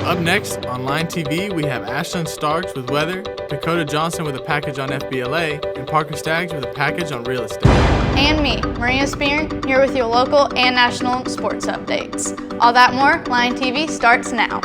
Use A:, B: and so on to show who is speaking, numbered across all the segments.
A: Up next, on Line TV, we have Ashlyn Starks with weather, Dakota Johnson with a package on FBLA, and Parker Staggs with a package on real estate.
B: And me, Maria Spear, here with your local and national sports updates. All that more, Line TV starts now.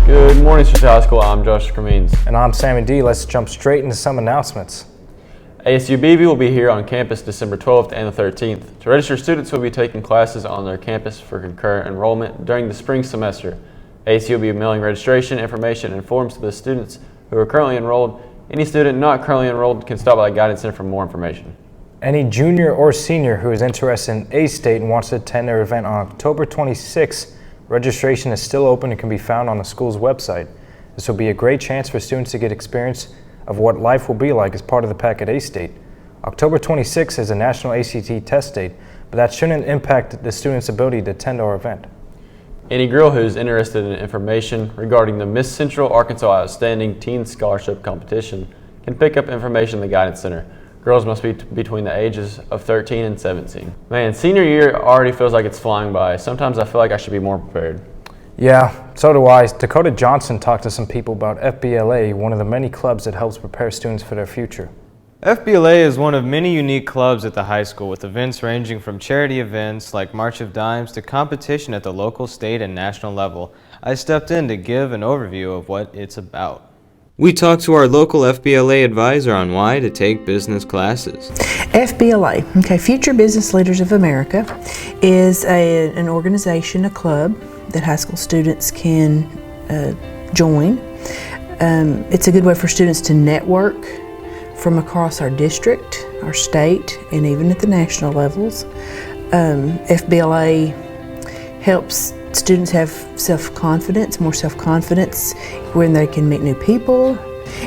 C: Good morning, Churchill High School. I'm Josh Cremines.
D: And I'm Sammy D. Let's jump straight into some announcements.
C: ASU BV will be here on campus December 12th and the 13th. To register, students will be taking classes on their campus for concurrent enrollment during the spring semester. ASU will be mailing registration information and forms to the students who are currently enrolled. Any student not currently enrolled can stop by the Guidance Center for more information.
D: Any junior or senior who is interested in A-State and wants to attend their event on October 26th, registration is still open and can be found on the school's website. This will be a great chance for students to get experience of what life will be like as part of the pack at A-State. October 26th is a national ACT test date, but that shouldn't impact the student's ability to attend our event.
C: Any girl who is interested in information regarding the Miss Central Arkansas Outstanding Teen Scholarship Competition can pick up information in the Guidance Center. Girls must be between the ages of 13 and 17. Man, senior year already feels like it's flying by. Sometimes I feel like I should be more prepared.
D: Yeah, so do I. Dakota Johnson talked to some people about FBLA, one of the many clubs that helps prepare students for their future.
E: FBLA is one of many unique clubs at the high school, with events ranging from charity events like March of Dimes to competition at the local, state, and national level. I stepped in to give an overview of what it's about.
F: We talked to our local FBLA advisor on why to take business classes.
G: FBLA, Future Business Leaders of America, is an organization, a club that high school students can join. It's a good way for students to network from across our district, our state, and even at the national levels. FBLA helps students have more self-confidence when they can meet new people.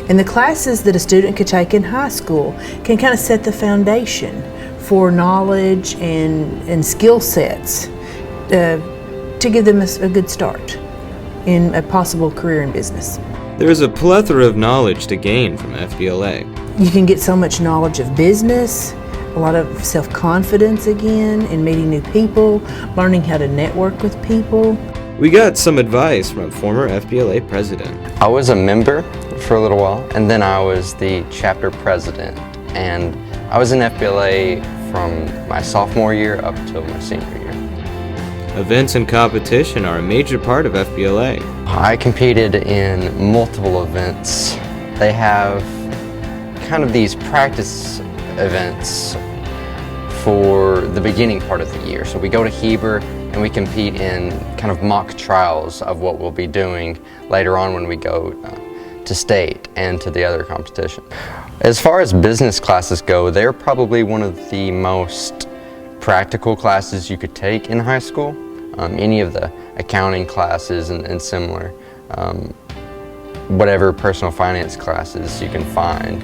G: And the classes that a student could take in high school can kind of set the foundation for knowledge and skill sets to give them a good start in a possible career in business.
F: There is a plethora of knowledge to gain from FBLA.
G: You can get so much knowledge of business, a lot of self-confidence again in meeting new people, learning how to network with people.
F: We got some advice from a former FBLA president.
H: I was a member for a little while, and then I was the chapter president. And I was in FBLA from my sophomore year up until my senior year.
F: Events and competition are a major part of FBLA.
H: I competed in multiple events. They have kind of these practice events for the beginning part of the year. So we go to Heber and we compete in kind of mock trials of what we'll be doing later on when we go to state and to the other competition. As far as business classes go, they're probably one of the most practical classes you could take in high school. Any of the accounting classes and similar, whatever personal finance classes you can find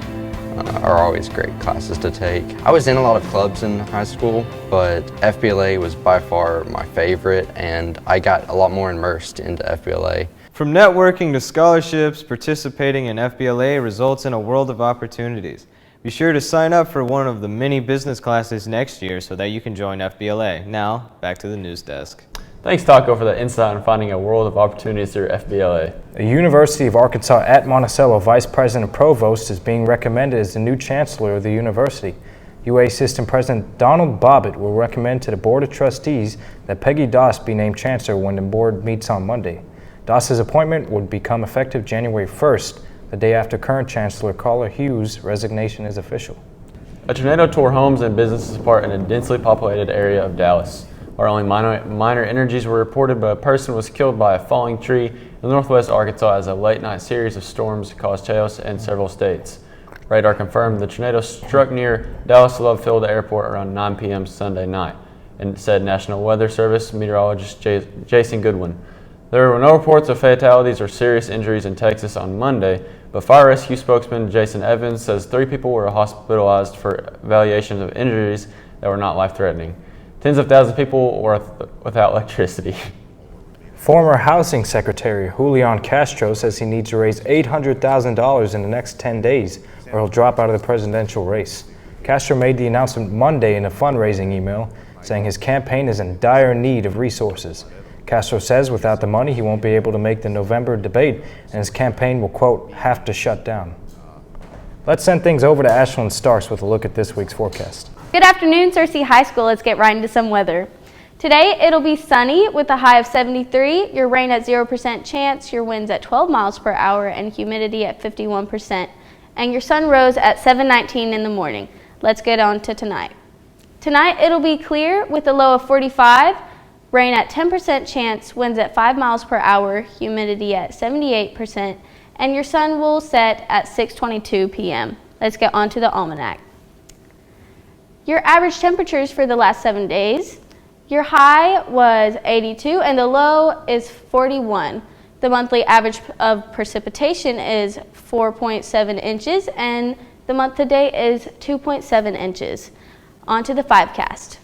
H: are always great classes to take. I was in a lot of clubs in high school, but FBLA was by far my favorite, and I got a lot more immersed into FBLA.
E: From networking to scholarships, participating in FBLA results in a world of opportunities. Be sure to sign up for one of the many business classes next year so that you can join FBLA. Now, back to the news desk.
C: Thanks, Taco, for that insight on finding a world of opportunities through FBLA.
D: The University of Arkansas at Monticello Vice President Provost is being recommended as the new Chancellor of the university. UA Assistant President Donald Bobbitt will recommend to the Board of Trustees that Peggy Doss be named Chancellor when the board meets on Monday. Doss's appointment would become effective January 1st, the day after current Chancellor Carla Hughes' resignation is official.
C: A tornado tore homes and businesses apart in a densely populated area of Dallas. Where only minor injuries were reported, but a person was killed by a falling tree in northwest Arkansas as a late-night series of storms caused chaos in several states. Radar confirmed the tornado struck near Dallas Love Field Airport around 9 p.m. Sunday night, and said National Weather Service meteorologist Jason Goodwin. There were no reports of fatalities or serious injuries in Texas on Monday, but fire rescue spokesman Jason Evans says 3 people were hospitalized for evaluations of injuries that were not life-threatening. Tens of thousands of people were without electricity.
D: Former Housing Secretary Julian Castro says he needs to raise $800,000 in the next 10 days or he'll drop out of the presidential race. Castro made the announcement Monday in a fundraising email, saying his campaign is in dire need of resources. Castro says without the money, he won't be able to make the November debate, and his campaign will, quote, have to shut down. Let's send things over to Ashlyn Starks with a look at this week's forecast.
B: Good afternoon, Searcy High School. Let's get right into some weather. Today, it'll be sunny with a high of 73, your rain at 0% chance, your winds at 12 miles per hour, and humidity at 51%. And your sun rose at 7:19 in the morning. Let's get on to tonight. Tonight, it'll be clear with a low of 45, rain at 10% chance, winds at 5 miles per hour, humidity at 78%, and your sun will set at 6:22 p.m. Let's get on to the almanac. Your average temperatures for the last 7 days. Your high was 82 and the low is 41. The monthly average of precipitation is 4.7 inches and the month to date is 2.7 inches. On to the 5cast.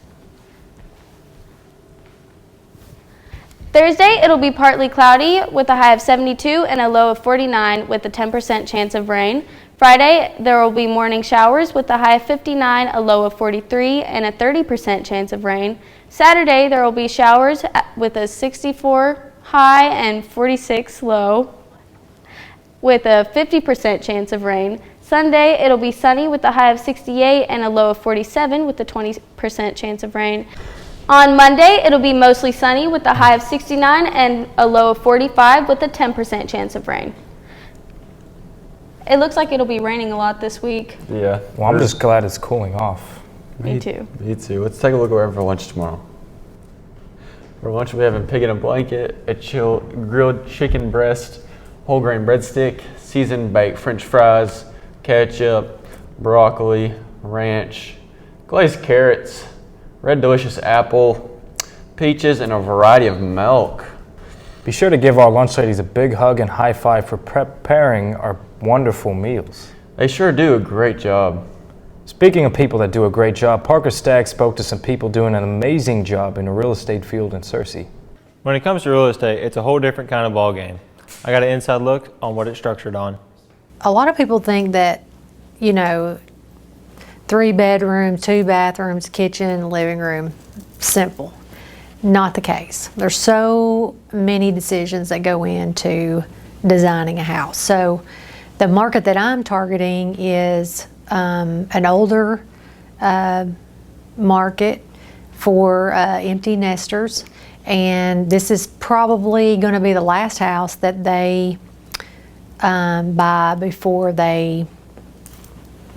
B: Thursday, it'll be partly cloudy with a high of 72 and a low of 49 with a 10% chance of rain. Friday, there will be morning showers with a high of 59, a low of 43, and a 30% chance of rain. Saturday, there will be showers with a 64 high and 46 low with a 50% chance of rain. Sunday, it'll be sunny with a high of 68 and a low of 47 with a 20% chance of rain. On Monday, it'll be mostly sunny with a high of 69 and a low of 45 with a 10% chance of rain. It looks like it'll be raining a lot this week.
C: Yeah.
D: Well, I'm just glad it's cooling off.
B: Me too.
C: Me too. Let's take a look at what we're having for lunch tomorrow. For lunch, we're having pig in a blanket, a grilled chicken breast, whole grain breadstick, seasoned baked French fries, ketchup, broccoli, ranch, glazed carrots, red delicious apple, peaches, and a variety of milk.
D: Be sure to give our lunch ladies a big hug and high five for preparing our wonderful meals.
C: They sure do a great job.
D: Speaking of people that do a great job, Parker Stagg spoke to some people doing an amazing job in the real estate field in Searcy.
I: When it comes to real estate, it's a whole different kind of ball game. I got an inside look on what it's structured on.
J: A lot of people think that, 3 bedrooms, 2 bathrooms, kitchen, living room, simple. Not the case. There's so many decisions that go into designing a house. So the market that I'm targeting is an older market for empty nesters, and this is probably going to be the last house that they buy before they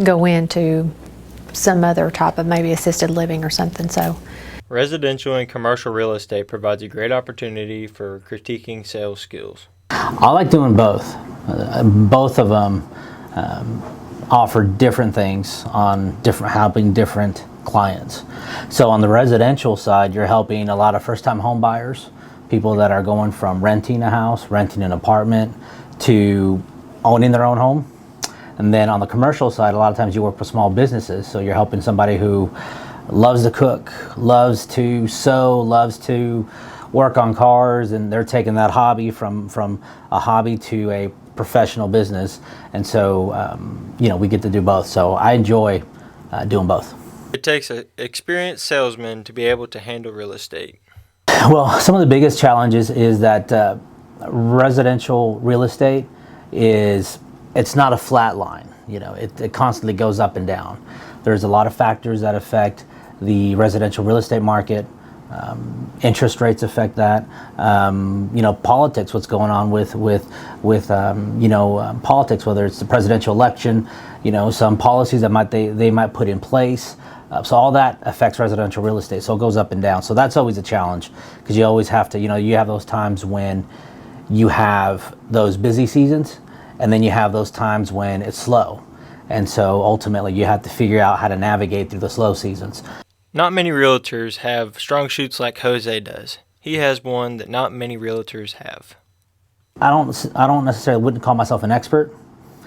J: go into some other type of maybe assisted living or something. So
I: Residential and commercial real estate provides a great opportunity for critiquing sales skills.
K: I like doing both. Both of them offer different things on helping different clients. So on the residential side, you're helping a lot of first-time home buyers, people that are going from renting a house, renting an apartment, to owning their own home. And then on the commercial side, a lot of times you work with small businesses, so you're helping somebody who loves to cook, loves to sew, loves to work on cars, and they're taking that hobby from a hobby to a professional business. And so, we get to do both. So I enjoy doing both.
I: It takes an experienced salesman to be able to handle real estate.
K: Well, some of the biggest challenges is that residential real estate it's not a flat line. It constantly goes up and down. There's a lot of factors that affect the residential real estate market. Interest rates affect that. Politics, what's going on with politics, whether it's the presidential election, some policies that they might put in place. So all that affects residential real estate. So it goes up and down. So that's always a challenge, because you always have to, you have those times when you have those busy seasons, and then you have those times when it's slow. And so ultimately you have to figure out how to navigate through the slow seasons.
I: Not many realtors have strong suits like Jose does. He has one that not many realtors have.
K: I don't necessarily wouldn't call myself an expert,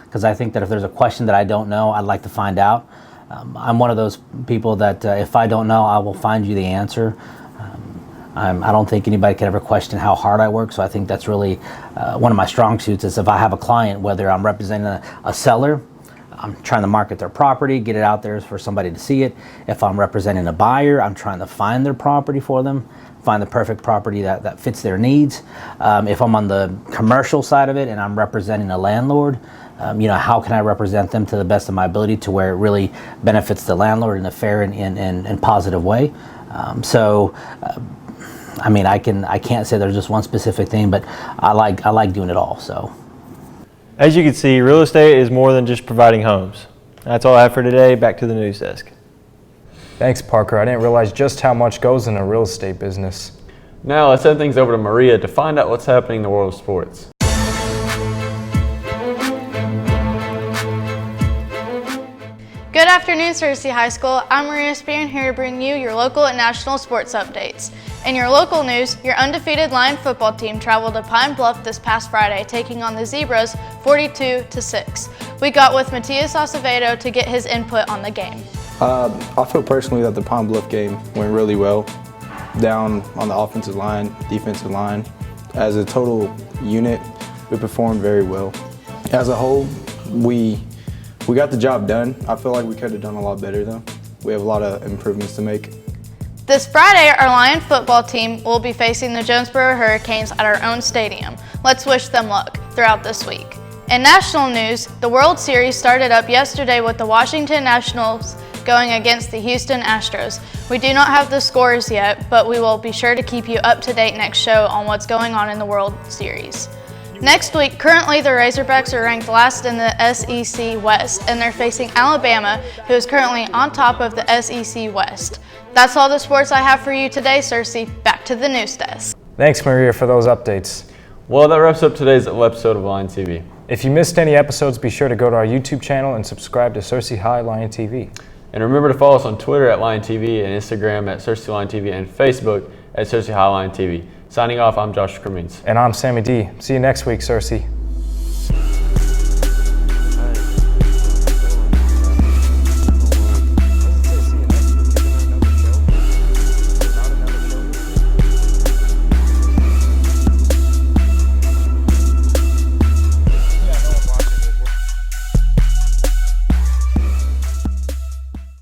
K: because I think that if there's a question that I don't know, I'd like to find out. I'm one of those people that if I don't know, I will find you the answer. I don't think anybody can ever question how hard I work, so I think that's really one of my strong suits is if I have a client, whether I'm representing a seller, I'm trying to market their property, get it out there for somebody to see it. If I'm representing a buyer, I'm trying to find their property for them, find the perfect property that fits their needs. If I'm on the commercial side of it and I'm representing a landlord, how can I represent them to the best of my ability to where it really benefits the landlord in a fair and positive way. I can't say there's just one specific thing, but I like doing it all. So,
I: As you can see, real estate is more than just providing homes. That's all I have for today. Back to the news desk.
D: Thanks, Parker. I didn't realize just how much goes in a real estate business.
C: Now let's send things over to Maria to find out what's happening in the world of sports.
L: Good afternoon, Searcy High School. I'm Maria Spearn here to bring you your local and national sports updates. In your local news, your undefeated Lion football team traveled to Pine Bluff this past Friday, taking on the Zebras 42-6. We got with Matias Acevedo to get his input on the game.
M: I feel personally that the Pine Bluff game went really well, down on the offensive line, defensive line. As a total unit, we performed very well. As a whole, we got the job done. I feel like we could have done a lot better though. We have a lot of improvements to make.
L: This Friday, our Lion football team will be facing the Jonesboro Hurricanes at our own stadium. Let's wish them luck throughout this week. In national news, the World Series started up yesterday with the Washington Nationals going against the Houston Astros. We do not have the scores yet, but we will be sure to keep you up to date next show on what's going on in the World Series. Next week, currently the Razorbacks are ranked last in the SEC West, and they're facing Alabama, who is currently on top of the SEC West. That's all the sports I have for you today, Searcy. Back to the news desk.
D: Thanks, Maria, for those updates.
C: Well, that wraps up today's episode of Lion TV.
D: If you missed any episodes, be sure to go to our YouTube channel and subscribe to Searcy High Lion TV.
C: And remember to follow us on Twitter at Lion TV and Instagram at Searcy Lion TV and Facebook at Searcy High Lion TV. Signing off, I'm Josh Cremins.
D: And I'm Sammy D. See you next week, Searcy.